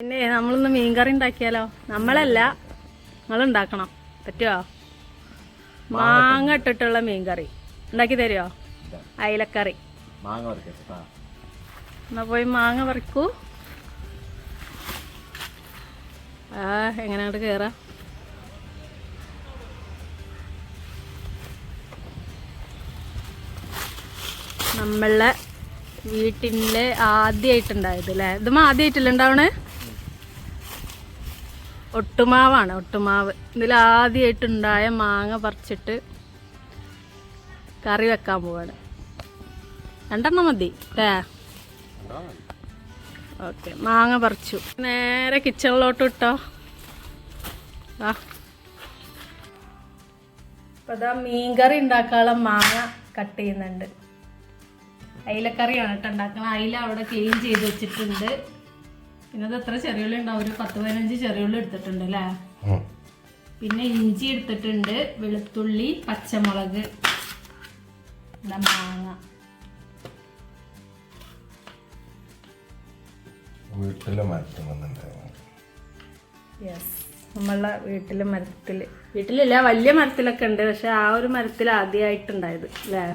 പിന്നെ നമ്മളൊന്ന് മീൻകറി ഉണ്ടാക്കിയാലോ? നമ്മളല്ല, നിങ്ങളുണ്ടാക്കണം. പറ്റുമോ? മാങ്ങ ഇട്ടിട്ടുള്ള മീൻകറി ഉണ്ടാക്കി തരുമോ? അയിലക്കറി. എന്നാ പോയി മാങ്ങ പറിക്കൂ. എങ്ങനെയാണ്ട് കയറാം. നമ്മളെ വീട്ടിൻ്റെ ആദ്യമായിട്ടുണ്ടായത് അല്ലേ? ഇതും ആദ്യമായിട്ടില്ല ഉണ്ടാവണേ. ഒട്ടുമാവാണ്, ഒട്ടുമാവ്. ഇതിലാദ്യമായിട്ടുണ്ടായ മാങ്ങ പറിച്ചിട്ട് കറി വെക്കാൻ പോവാണ്. 2 മതി അല്ലേ? ഓക്കെ, മാങ്ങ പറിച്ചു. നേരെ കിച്ചണിലോട്ട് ഇട്ടോ. അപ്പം അതാ മീൻകറി ഉണ്ടാക്കാനുള്ള മാങ്ങ കട്ട് ചെയ്യുന്നുണ്ട്. അയിലക്കറിയാണ് കേട്ടോ ഉണ്ടാക്കണം. അയില അവിടെ ക്ലീൻ ചെയ്ത് വെച്ചിട്ടുണ്ട്. പിന്നെ അത് എത്ര ചെറിയുള്ളി ഉണ്ടാവും? ഒരു 10-15 ചെറിയുള്ളി എടുത്തിട്ടുണ്ട് അല്ലേ? പിന്നെ ഇഞ്ചി എടുത്തിട്ടുണ്ട്, വെളുത്തുള്ളി, പച്ചമുളക്, മാങ്ങ. യെസ്, നമ്മളെ വീട്ടിലില്ല, വലിയ മരത്തിലൊക്കെ ഉണ്ട്. പക്ഷെ ആ ഒരു മരത്തിൽ ആദ്യമായിട്ടുണ്ടായത് അല്ലേ?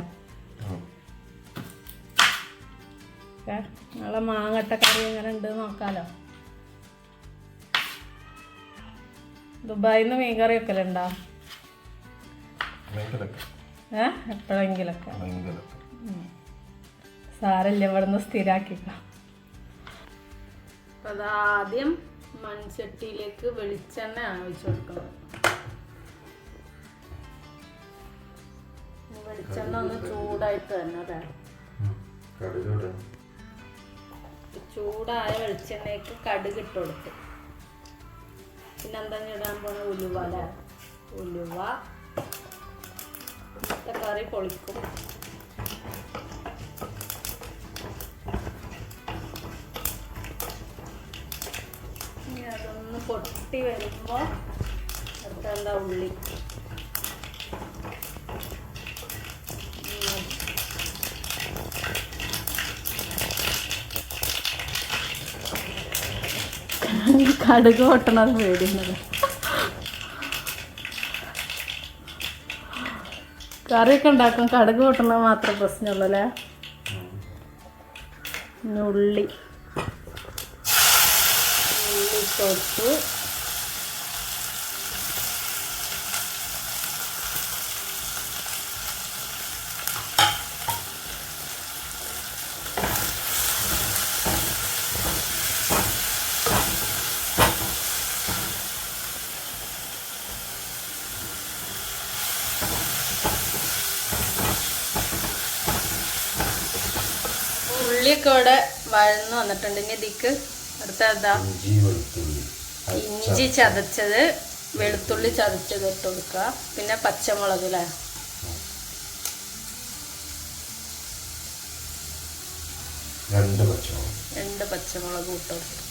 നാളെ മാങ്ങട്ട കറി എങ്ങനെ ഉണ്ട് നോക്കാലോ. ദുബായിന്ന് മീൻകറി വെക്കലുണ്ടോ? എപ്പോഴെങ്കിലൊക്കെ. സാരല്ല, ഇവിടുന്ന് സ്ഥിരാക്കിക്കാം. അപ്പം അതാദ്യം മൺചട്ടിയിലേക്ക് വെളിച്ചെണ്ണ ഒഴിച്ചു കൊടുക്കണം. വെളിച്ചെണ്ണ ഒന്ന് ചൂടായിട്ട് തന്നെ അല്ലേ? ചൂടായ വെളിച്ചെണ്ണയ്ക്ക് കടുക് ഇട്ട് കൊടുത്ത്. പിന്നെ എന്താ ഇടാൻ പോണ? ഉലുവ അല്ലേ? ഉലുവ കറി പൊളിക്കും. ഇനി അതൊന്ന് പൊട്ടി വരുമ്പോൾ അടുത്ത എന്താ? ഉള്ളി. കടുക് പൊട്ടണത് പേടിയുന്നത്. കറിയൊക്കെ ഉണ്ടാക്കും, കടുക് പൊട്ടണത് മാത്രം പ്രശ്നമുള്ളൂ അല്ലേ? ഉള്ളി തൊട്ടു. ഉള്ളിയൊക്കെ ഇവിടെ വഴന്ന് വന്നിട്ടുണ്ട്. ഇനി ഇതിക്ക് അടുത്തതാ ഇഞ്ചി ചതച്ചത്, വെളുത്തുള്ളി ചതച്ചത് ഇട്ട് കൊടുക്കുക. പിന്നെ പച്ചമുളക് അല്ലേ? രണ്ട് പച്ചമുളക് ഇട്ട് കൊടുക്കുക.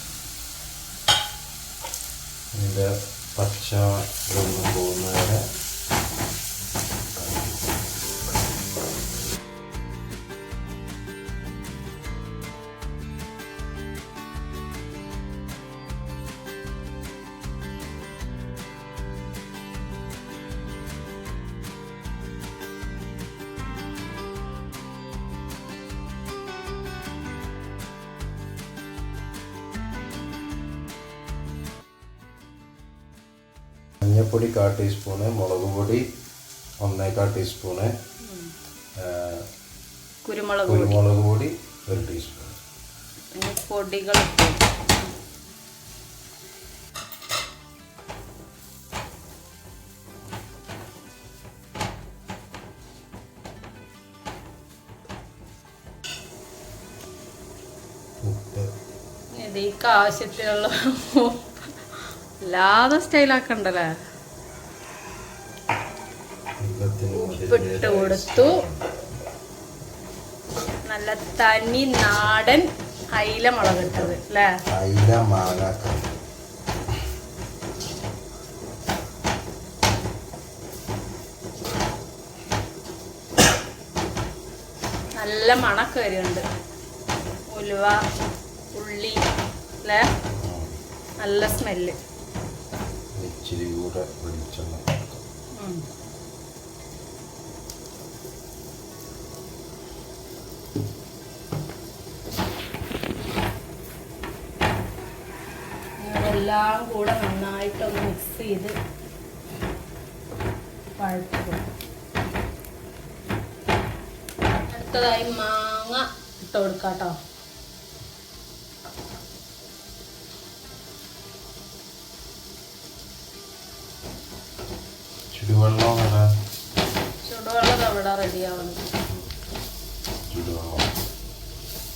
മഞ്ഞപ്പൊടി 1/4 ടീസ്പൂണ്, മുളക് പൊടി 1/4 ടീസ്പൂണ്, കുരുമുളക് പൊടി 1 ടീസ്പൂൺ. പൊടികൾ ഇതിക്ക് ആവശ്യത്തിനുള്ള അല്ലാതെ സ്റ്റൈലാക്കണ്ടല്ലേ? ഉപ്പിട്ട് കൊടുത്തു. നല്ല തനി നാടൻ അയില മുളകിട്ടത് അല്ലേ? നല്ല മണമൊക്കെ വരുന്നുണ്ട്. ഉലുവ, ഉള്ളി അല്ലേ? നല്ല സ്മെല്ല്. ഇച്ചിരി കൂടെ വെളിച്ചെണ്ണ. എല്ലാം കൂടെ നന്നായിട്ടൊന്ന് മിക്സ് ചെയ്ത് വഴറ്റുക. അടുത്തതായി മാങ്ങ ഇട്ട് കൊടുക്കാം കേട്ടോ. ചുടുവെള്ളം അവിടെ റെഡിയാവുന്നു.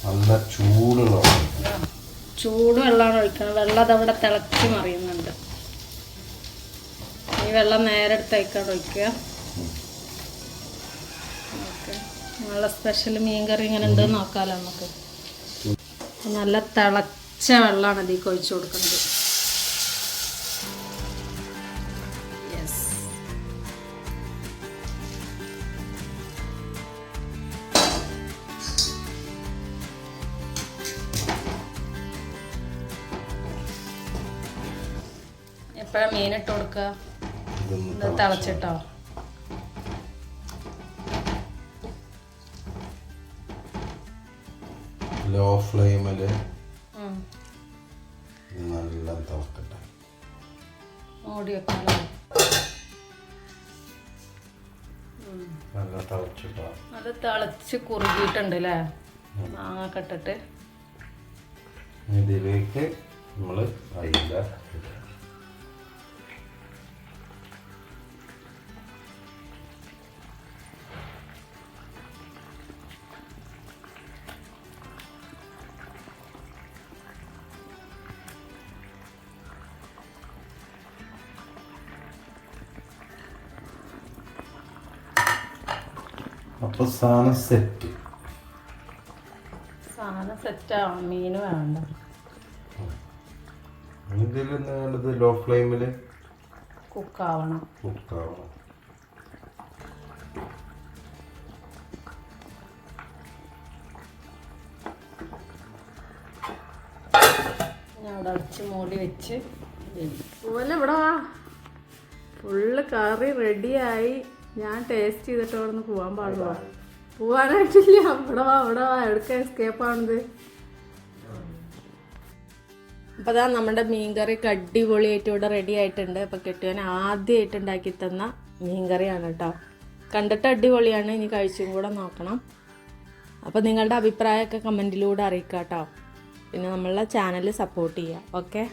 നല്ല ചൂടുള്ള വെള്ളമാണ് ഒഴിക്കണം. വെള്ളം അതവിടെ തിളച്ച് മറിയുന്നുണ്ട്. ഈ വെള്ളം നേരെ എടുത്തേക്കാണ് ഒഴിക്കുക. ഓക്കെ, നല്ല സ്പെഷ്യൽ മീൻ കറി ഇങ്ങനെ ഉണ്ട് നോക്കാമല്ലോ നമുക്ക്. നല്ല തിളച്ച വെള്ളമാണ് ഇതിലേക്ക് ഒഴിച്ചു കൊടുക്കുന്നത്. എപ്പോഴാണ് മീൻ ഇട്ട് കൊടുക്കുക? ഇത് തിളച്ചിട്ടോ? ലോ ഫ്ലെയിമില് നല്ല തിളക്കട്ടെ. മൂടി വെക്കാലോ. നല്ല തിളച്ചിട്ടോ? അത് തിളച്ച് കുറുകിയിട്ടുണ്ട് അല്ലേ? മാങ്ങ ഇട്ടിട്ട് ഇതിലേക്ക് നമ്മൾ അയില ഇടുക. അപ്പൊ സാധനം സെറ്റാവണം. മീന് വേണ്ട. ഇതിൽ വേണ്ടത് ലോ ഫ്ലെയിമില് കുക്കാവണം. ഞാൻ അവിടെ അടിച്ച് മൂടി വെച്ച് പോലെ ഇവിടെ വാ. ഫുള്ള് കറി റെഡിയായി. ഞാൻ ടേസ്റ്റ് ചെയ്തിട്ട് അവിടെ നിന്ന് പോകാൻ പാടുള്ളൂ. പോവാനായിട്ടില്ല. ഇവിടെ വാ എവിടേക്ക് എസ്കേപ്പ് ആണത്. അപ്പോൾ അതാ നമ്മുടെ മീൻകറിയൊക്കെ അടിപൊളിയായിട്ട് ഇവിടെ റെഡി ആയിട്ടുണ്ട്. അപ്പോൾ കെട്ടിയവൻ ആദ്യമായിട്ട് ഉണ്ടാക്കി തന്ന മീൻകറിയാണ് കേട്ടോ. കണ്ടിട്ട് അടിപൊളിയാണ്. ഇനി കഴിച്ചും കൂടെ നോക്കണം. അപ്പോൾ നിങ്ങളുടെ അഭിപ്രായമൊക്കെ കമൻറ്റിലൂടെ അറിയിക്കാം കേട്ടോ. പിന്നെ നമ്മളുടെ ചാനൽ സപ്പോർട്ട് ചെയ്യുക. ഓക്കെ.